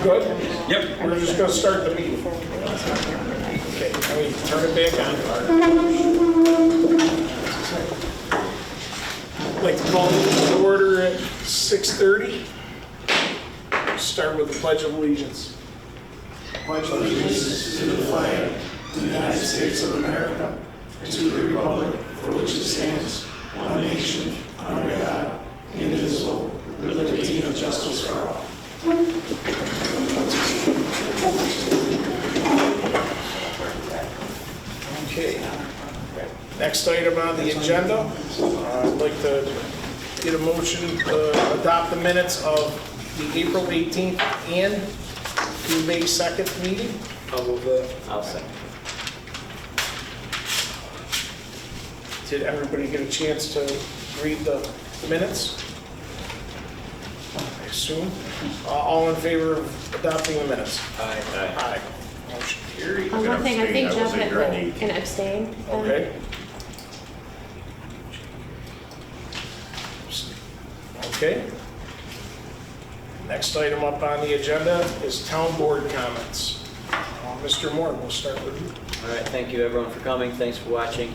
Good? Yep. We're just gonna start the meeting. Okay, let me turn it back on. I'd like to call the meeting to order at 6:30. Start with the Pledge of Allegiance. Pledge allegiance to the flag of the United States of America and to the republic for which it stands, one nation, under God, indivisible, with liberty and justice for all. Okay. Next item on the agenda, I'd like to get a motion to adopt the minutes of the April 18th and the May 2nd meeting. I'll move that. I'll second. Did everybody get a chance to read the minutes? I assume. All in favor of adopting the minutes? Aye. Aye. Motion carried. One thing, I think Jeff had put an abstain. Okay. Okay. Next item up on the agenda is town board comments. Mr. Moore, we'll start with you. All right, thank you everyone for coming. Thanks for watching.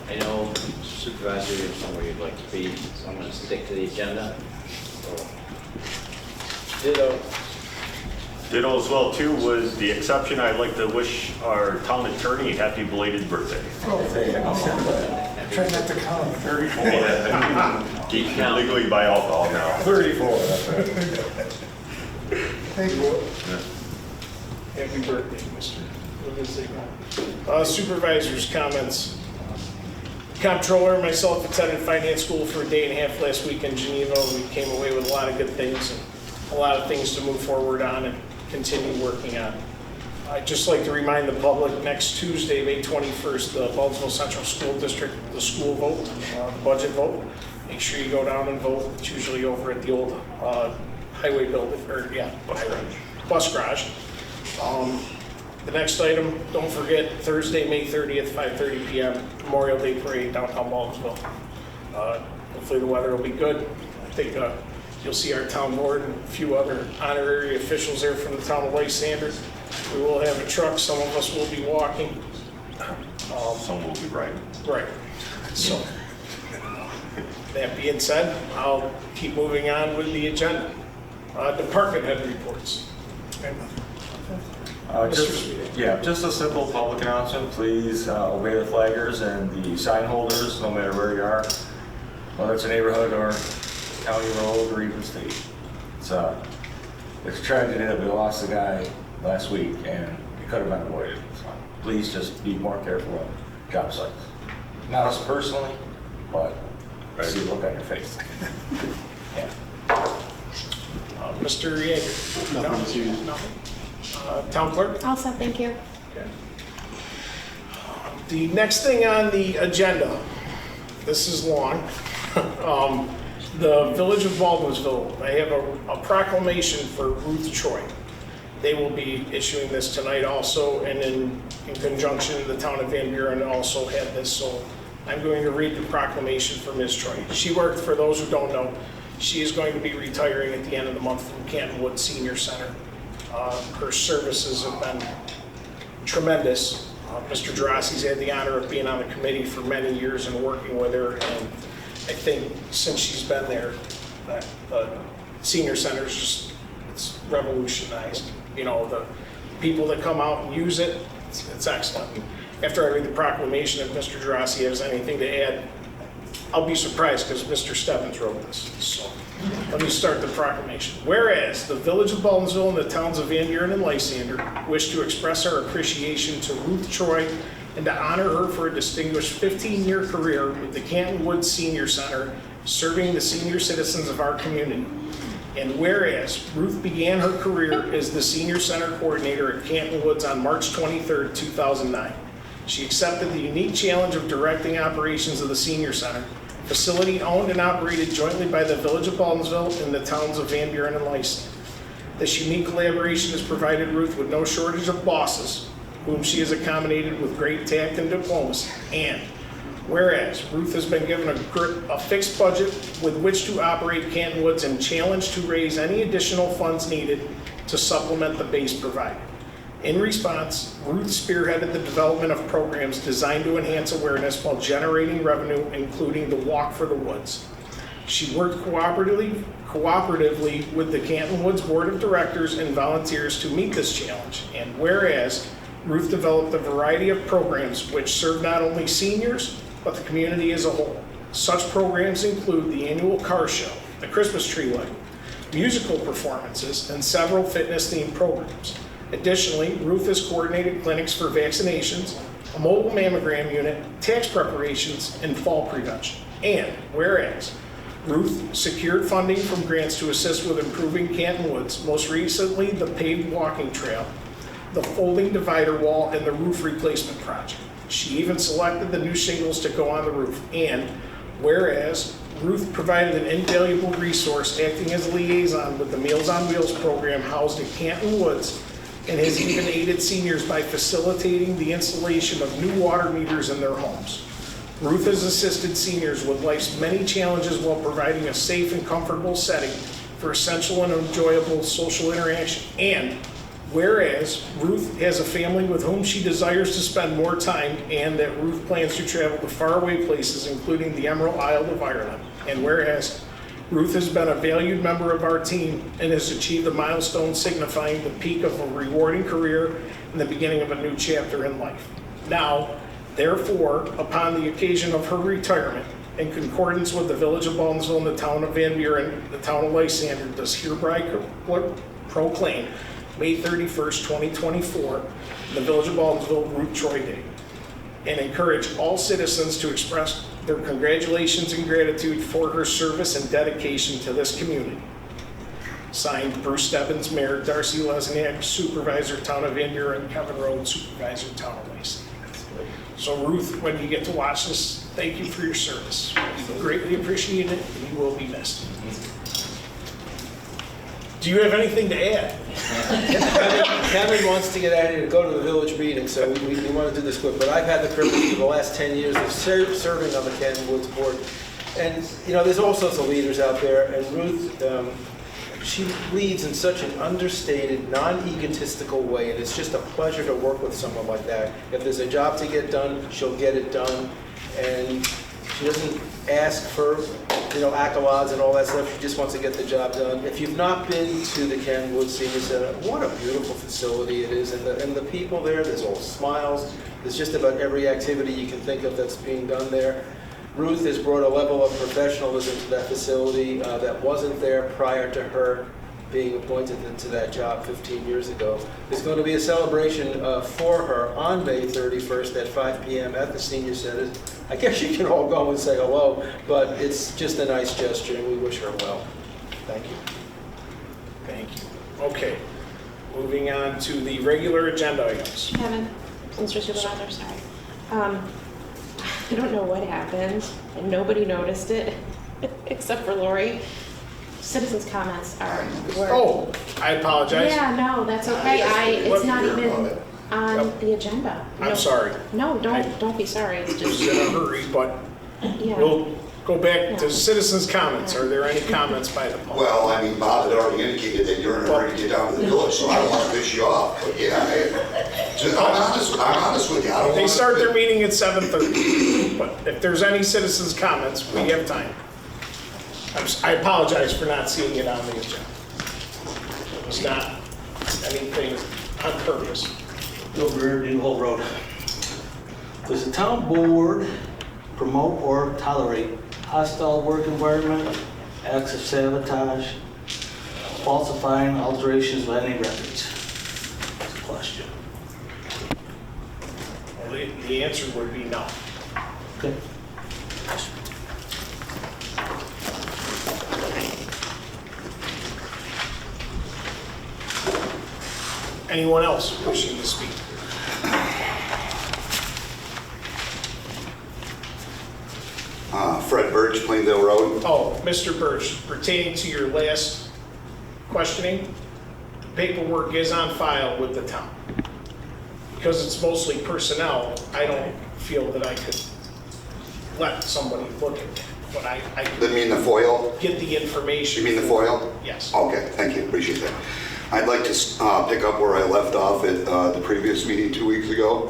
I know Supervisor, you're somewhere you'd like to be, so I'm going to stick to the agenda. Ditto. Ditto as well too, with the exception, I'd like to wish our town attorney a happy belated birthday. Try not to count. 34. He can legally buy alcohol now. 34. Thank you. Happy birthday, Mr. Supervisors' comments. Comptroller and myself attended finance school for a day and a half last week in Geneva. We came away with a lot of good things and a lot of things to move forward on and continue working on. I'd just like to remind the public, next Tuesday, May 21st, the Baldwinsville Central School District, the school vote, the budget vote. Make sure you go down and vote. It's usually over at the old highway building, or bus garage. The next item, don't forget, Thursday, May 30th, 5:30 p.m., Memorial Day Parade, downtown Baldwinsville. Hopefully the weather will be good. I think you'll see our town board and a few other honorary officials there from the town of Lysander. We will have a truck. Some of us will be walking. Some will be riding. Right. So, that being said, I'll keep moving on with the agenda. Department head reports. Just a simple public announcement. Please obey the flaggers and the sign holders, no matter where you are, whether it's a neighborhood or county road or even state. It's a tragedy that we lost a guy last week, and it could have been avoided. So please just be more careful on job sites. Not us personally, but see the look on your face. Yeah. Mr. Yeager. Nothing. Town clerk? Also, thank you. Okay. The next thing on the agenda, this is long. The Village of Baldwinsville, I have a proclamation for Ruth Troy. They will be issuing this tonight also, and in conjunction, the town of Van Buren also had this, so I'm going to read the proclamation for Ms. Troy. She worked, for those who don't know, she is going to be retiring at the end of the month from Canton Woods Senior Center. Her services have been tremendous. Mr. Jarassi's had the honor of being on the committee for many years and working with her, and I think since she's been there, the senior center is just, it's revolutionized. You know, the people that come out and use it, it's excellent. After I read the proclamation, if Mr. Jarassi has anything to add, I'll be surprised because Mr. Stebbins wrote this. So let me start the proclamation. Whereas the Village of Baldwinsville and the towns of Van Buren and Lysander wish to express our appreciation to Ruth Troy and to honor her for a distinguished 15-year career with the Canton Woods Senior Center, serving the senior citizens of our community. And whereas Ruth began her career as the Senior Center Coordinator at Canton Woods on March 23rd, 2009. She accepted the unique challenge of directing operations of the Senior Center, facility owned and operated jointly by the Village of Baldwinsville and the towns of Van Buren and Lysander. This unique collaboration has provided Ruth with no shortage of bosses, whom she has accommodated with great tact and diplomacy. And whereas Ruth has been given a fixed budget with which to operate Canton Woods and challenged to raise any additional funds needed to supplement the base provided. In response, Ruth spearheaded the development of programs designed to enhance awareness while generating revenue, including the Walk for the Woods. She worked cooperatively with the Canton Woods Board of Directors and volunteers to meet this challenge. And whereas Ruth developed a variety of programs which serve not only seniors, but the community as a whole. Such programs include the annual car show, the Christmas tree lighting, musical performances, and several fitness-themed programs. Additionally, Ruth has coordinated clinics for vaccinations, a mobile mammogram unit, tax preparations, and fall prevention. And whereas Ruth secured funding from grants to assist with improving Canton Woods, most recently the paved walking trail, the folding divider wall, and the roof replacement project. She even selected the new shingles to go on the roof. And whereas Ruth provided an invaluable resource acting as a liaison with the Meals on Wheels program housed at Canton Woods, and has even aided seniors by facilitating the installation of new water meters in their homes. Ruth has assisted seniors with life's many challenges while providing a safe and comfortable setting for essential and enjoyable social interaction. And whereas Ruth has a family with whom she desires to spend more time, and that Ruth plans to travel to faraway places, including the Emerald Isle of Ireland. And whereas Ruth has been a valued member of our team and has achieved a milestone signifying the peak of a rewarding career and the beginning of a new chapter in life. Now, therefore, upon the occasion of her retirement, in concordance with the Village of Baldwinsville and the Town of Van Buren, the Town of Lysander does hereby proclaim May 31st, 2024, the Village of Baldwinsville Ruth Troy Day, and encourage all citizens to express their congratulations and gratitude for her service and dedication to this community. Signed, Bruce Stebbins, Mayor, Darcy Lesniak, Supervisor, Town of Van Buren, Kevin Rhodes, Supervisor, Town of Lysander. So Ruth, when you get to watch this, thank you for your service. We greatly appreciate it, and you will be missed. Do you have anything to add? Kevin wants to get out of here to go to the village meeting, so we want to do this quick. But I've had the privilege for the last 10 years of serving on the Canton Woods Board. And, you know, there's all sorts of leaders out there. And Ruth, she leads in such an understated, non-egotistical way. And it's just a pleasure to work with someone like that. If there's a job to get done, she'll get it done. And she doesn't ask for, you know, accolades and all that stuff. She just wants to get the job done. If you've not been to the Canton Woods Senior Center, what a beautiful facility it is. And the people there, there's all smiles. There's just about every activity you can think of that's being done there. Ruth has brought a level of professionalism to that facility that wasn't there prior to her being appointed into that job 15 years ago. There's going to be a celebration for her on May 31st at 5 p.m. at the Senior Center. I guess you can all go and say hello, but it's just a nice gesture, and we wish her well. Thank you. Thank you. Okay, moving on to the regular agenda items. Kevin, Mr. Supervisor, sorry. I don't know what happened, and nobody noticed it, except for Lori. Citizens' comments were. Oh, I apologize. Yeah, no, that's okay. It's not even on the agenda. I'm sorry. No, don't be sorry. It's I was just, in a hurry, but yeah. we'll go back Yeah. to citizens' comments. Are there any comments by the public? Well, I mean, Bob had already indicated that you're in a hurry to get down to the village, so I don't want to piss you off. But yeah, I'm honest with you. I don't They want start to. their meeting at 7:30, but if there's any citizens' comments, we have time. I apologize for not seeing it on the agenda. It's not anything on purpose. Bill Greer, New Hope Road. Does the town board promote or tolerate hostile work environment, acts of sabotage, falsifying, alterations of any records? That's a question. Well, the answer would be no. Okay. Anyone else wishing to speak? Fred Birch, Plainville Road. Oh, Mr. Birch, pertaining to your last questioning, paperwork is on file with the town. Because it's mostly personnel, I don't feel that I could let somebody look at that. But I You mean the FOIL? get the information. You mean the FOIL? Yes. Okay, thank you, appreciate that. I'd like to pick up where I left off at the previous meeting 2 weeks ago,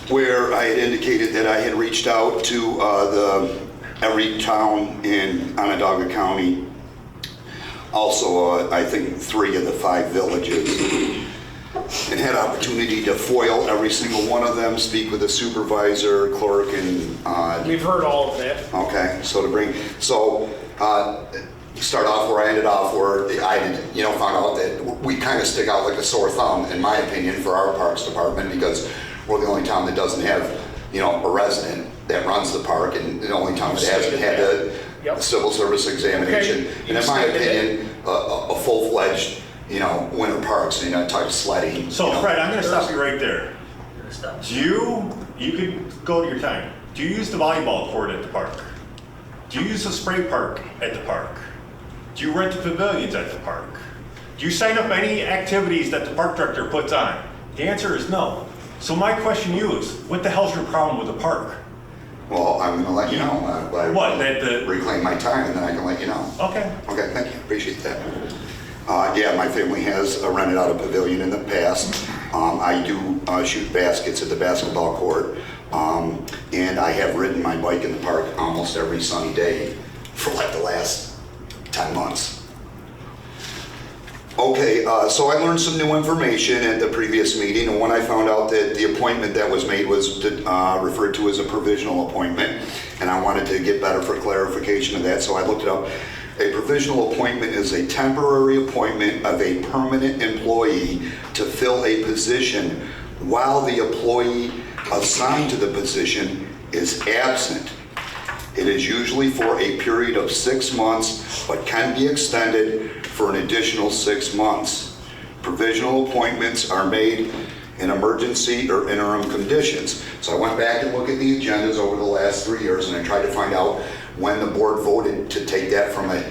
where I had indicated that I had reached out to every town in Onondaga County, also I think 3 of the 5 villages, and had opportunity to foil every single one of them, speak with the supervisor, clerk, and... We've heard all of that. Okay, so start off where I ended off, where I had, found out that we kind of stick out like a sore thumb, in my opinion, for our Parks Department, because we're the only town that doesn't have, a resident that runs the park, and the only town that hasn't had the civil service examination. Okay. And in my opinion, a full-fledged, winter parks, type sledding. So Fred, I'm gonna stop you right there. You could go to your time. Do you use the volleyball court at the park? Do you use the spray park at the park? Do you rent the pavilions at the park? Do you sign up any activities that the park director puts on? The answer is no. So my question to you is, what the hell's your problem with the park? Well, I'm going to let you know. What? That reclaim my time, and then I can let you know. Okay. Okay, thank you. Appreciate that. Yeah, my family has rented out a pavilion in the past. I do shoot baskets at the basketball court, and I have ridden my bike in the park almost every sunny day for like the last 10 months. Okay, so I learned some new information at the previous meeting, and when I found out that the appointment that was made was referred to as a provisional appointment, and I wanted to get better for clarification of that, so I looked it up. A provisional appointment is a temporary appointment of a permanent employee to fill a position while the employee assigned to the position is absent. It is usually for a period of 6 months, but can be extended for an additional 6 months. Provisional appointments are made in emergency or interim conditions. So I went back and looked at the agendas over the last 3 years, and I tried to find out when the board voted to take that from a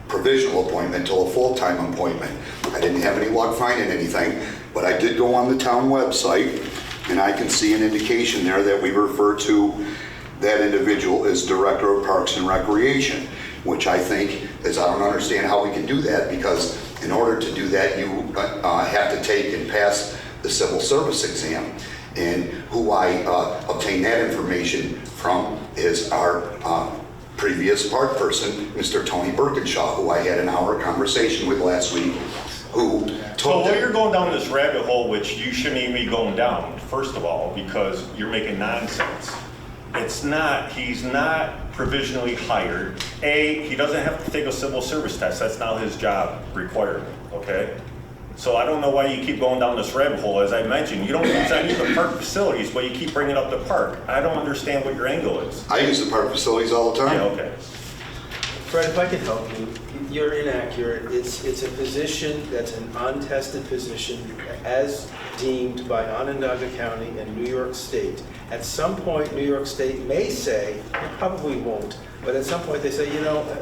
provisional appointment to a full-time appointment. I didn't have any luck finding anything, but I did go on the town website, and I can see an indication there that we refer to that individual as Director of Parks and Recreation, which I think is, I don't understand how we can do that, because in order to do that, you have to take and pass the civil service exam. And who I obtained that information from is our previous park person, Mr. Tony Birkinshaw, who I had an hour conversation with last week, who So while you're going down this rabbit hole, which you shouldn't even be going down, first of all, because you're making nonsense. He's not provisionally hired. He doesn't have to take a civil service test. That's not his job requirement, okay? So I don't know why you keep going down this rabbit hole. As I mentioned, you don't use any of the park facilities, but you keep bringing up the park. I don't understand what your angle is. I use the park facilities all the time. Yeah, okay. Fred, if I can help you, you're inaccurate. It's a position that's an untested position as deemed by Onondaga County and New York State. At some point, New York State may say, it probably won't, but at some point they say,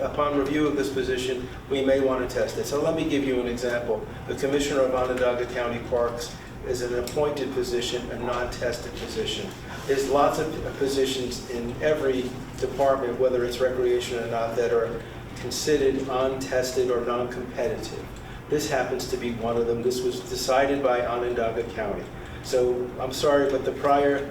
upon review of this position, we may want to test it. So let me give you an example. The Commissioner of Onondaga County Parks is an appointed position, a non-tested position. There's lots of positions in every department, whether it's recreation or not, that are considered untested or non-competitive. This happens to be one of them. This was decided by Onondaga County. So I'm sorry, but the prior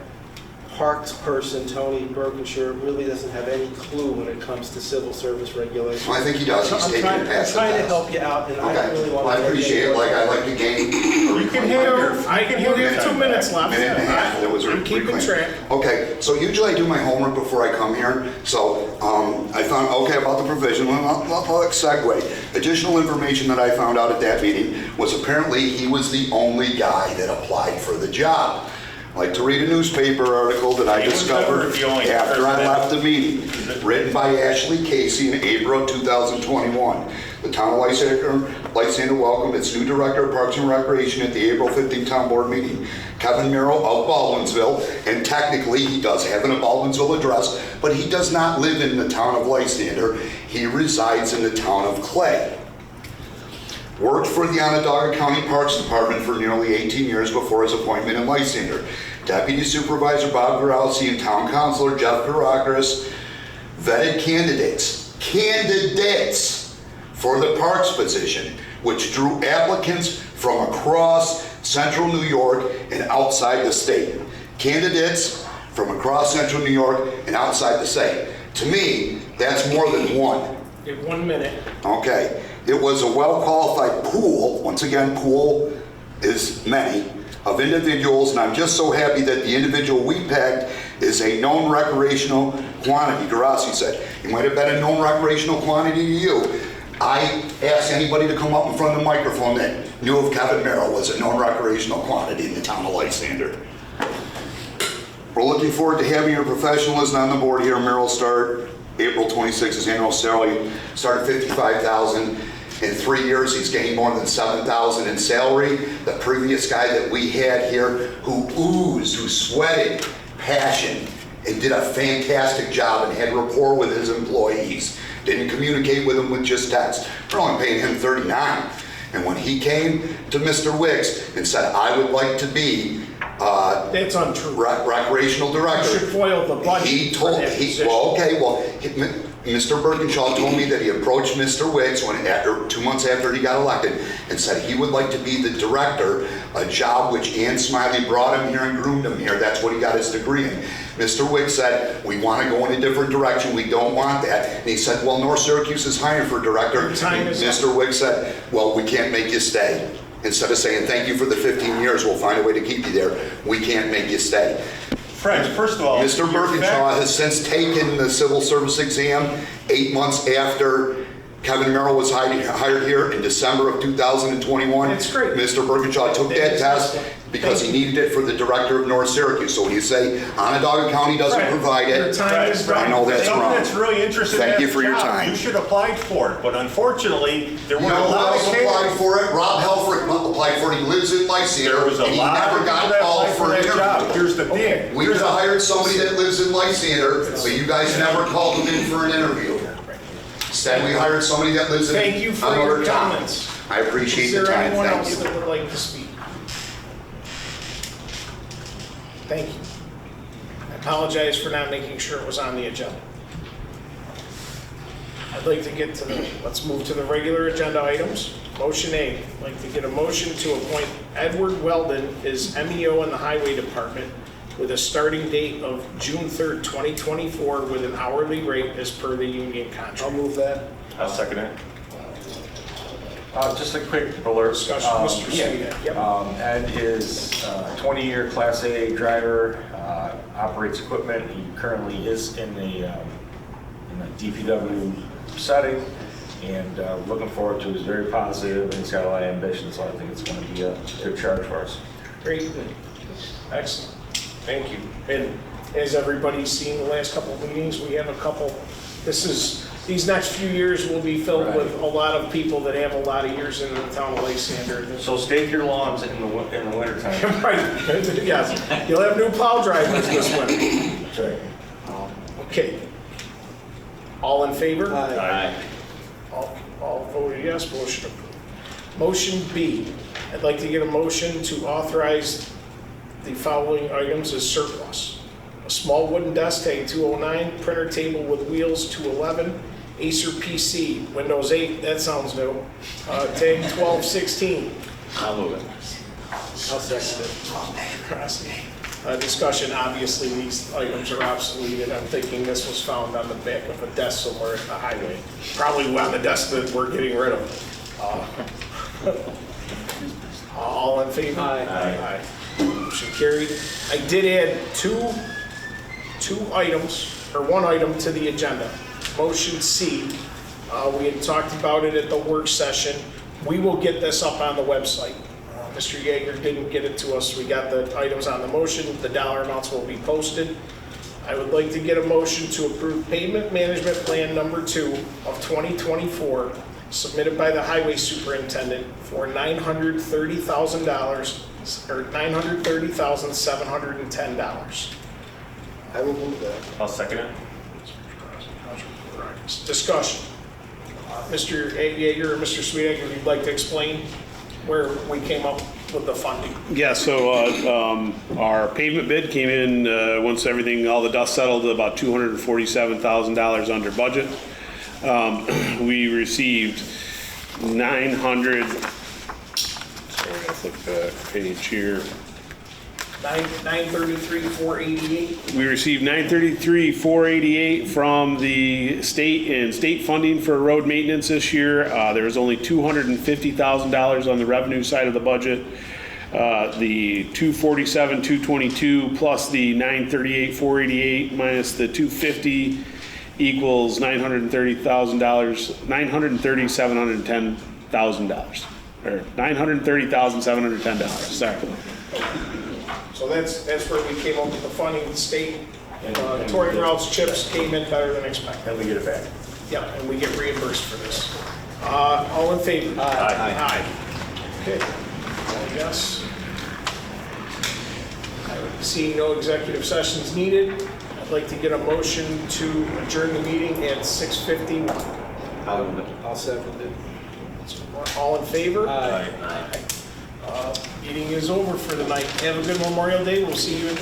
parks person, Tony Birkinshaw, really doesn't have any clue when it comes to civil service regulations. Well, I think he does. He's taking it past the I'm trying to test. help you out, and I don't really want to... Well, I appreciate it. Like, I'd like to gain... You can have 2 minutes left. Minute and a half. That was I'm keeping reclaimed. track. Okay, so usually I do my homework before I come here. So I found, about the provision. Let's segue. Additional information that I found out at that meeting was apparently he was the only guy that applied for the job. I like to read a newspaper article that I discovered after I left the meeting, written by Ashley Casey in April 2021. The town of Lysander welcomed its new Director of Parks and Recreation at the April 15th town board meeting. Kevin Merrill of Baldwinsville, and technically he does have an Baldwinsville address, but he does not live in the town of Lysander. He resides in the town of Clay. Worked for the Onondaga County Parks Department for nearly 18 years before his appointment in Lysander. Deputy Supervisor Bob Garowski and Town Councilor Jeff Karakis vetted candidates for the parks position which drew applicants from across central New York and outside the state. Candidates from across central New York and outside the state. To me, that's more than one. In 1 minute. Okay, it was a well-qualified pool, once again, pool is many, of individuals, and I'm just so happy that the individual we picked is a known recreational quantity. Garasi said, he might have been a known recreational quantity to you. I asked anybody to come up in front of the microphone that knew if Kevin Merrill was a known recreational quantity in the town of Lysander. We're looking forward to having your professionalism on the board here. Merrill start April 26th, his annual salary started $55,000. In 3 years, he's gained more than $7,000 in salary. The previous guy that we had here who oozed, who sweated passion and did a fantastic job and had rapport with his employees. Didn't communicate with them with just text. We're only paying him $39,000. And when he came to Mr. Wicks and said, I would like to be That's untrue. recreational director. You should foil the budget He for told, that position. Mr. Birkinshaw told me that he approached Mr. Wicks 2 months after he got elected and said he would like to be the director, a job which Ann Smiley brought him here and groomed him here. That's what he got his degree in. Mr. Wicks said, we want to go in a different direction. We don't want that. And he said, well, North Syracuse is hiring for director. Your time is up. Mr. Wicks said, well, we can't make you stay. Instead of saying, thank you for the 15 years, we'll find a way to keep you there. We can't make you stay. French, first of all. Mr. your Birkinshaw fact- has since taken the civil service exam 8 months after Kevin Merrill was hired here in December of 2021. That's great. Mr. Birkinshaw took that test because he needed it for the director of North Syracuse. So when you say Onondaga County doesn't Right. provide Your it, time is I know that's Someone wrong. that's really interested in Thank that you for your job, time. You should apply for it, but unfortunately, there You were a know who lot of else applied candidates. for it? Rob Helfrich applied for it. He lives in Lysander. There was a and he lot of never people got that called applied for for an that job. interview. Here's the thing. We could have hired somebody that lives in Lysander, but you guys never called him in for an interview. Instead, we hired somebody that lives in Thank you for another your town. comments. I appreciate Is the there time, anyone thank else you. that would like to speak? Thank you. I apologize for not making sure it was on the agenda. I'd like to get to let's move to the regular agenda items. Motion A, I'd like to get a motion to appoint Edward Weldon as MEO in the Highway Department with a starting date of June 3rd, 2024, with an hourly rate as per the union contract. I'll move that. I'll second it. Just a quick alert. Discussion, Mr. Sweeney. Yep. Ed is a 20-year Class A driver, operates equipment. He currently is in the DPW setting, and looking forward to it. He's very positive, and he's got a lot of ambition, so I think it's going to be a good charge for us. Great. Excellent. Thank you. And as everybody's seen the last couple of meetings, we have a couple, these next few years will be filled Right. with a lot of people that have a lot of years in the town of Lysander. So stake your lawns in the wintertime. Right, yes. You'll have new plow drivers this winter. That's right. Okay. All in favor? Aye. All voted yes, motion approved. Motion B, I'd like to get a motion to authorize the following items as surplus. A small wooden desk, tag 209, printer table with wheels 211, Acer PC, Windows 8, that sounds new, tag 1216. I'll move it. I'll second it. Discussion, obviously, these items are obsolete, and I'm thinking this was found on the back of a desk somewhere at the highway. Probably on the desk that we're getting rid of. All in favor? Aye. Motion carried. I did add two items, or one item to the agenda. Motion C, we had talked about it at the work session. We will get this up on the website. Mr. Yeager didn't get it to us. We got the items on the motion. The dollar amounts will be posted. I would like to get a motion to approve payment management plan number 2 of 2024 submitted by the highway superintendent for $930,000 or $930,710. I will move that. I'll second it. Discussion. Mr. Yeager or Mr. Sweetegger, if you'd like to explain where we came up with the funding. Yeah, so our pavement bid came in, once all the dust settled, about $247,000 under budget. We received 900, sorry, I flip the page here. 933,488. We received 933,488 from the state and state funding for road maintenance this year. There was only $250,000 on the revenue side of the budget. The 247,222 plus the 938,488 minus the 250 equals $930,000, $930,710,000, or $930,710, sorry. So that's where we came up with the funding. The state, touring routes, chips came in better than expected. And we get it back. Yeah, and we get reimbursed for this. All in favor? Aye. Okay, I guess. Seeing no executive sessions needed, I'd like to get a motion to adjourn the meeting at 6:51. I'll second it. All in favor? Aye. Meeting is over for the night. Have a good Memorial Day. We'll see you in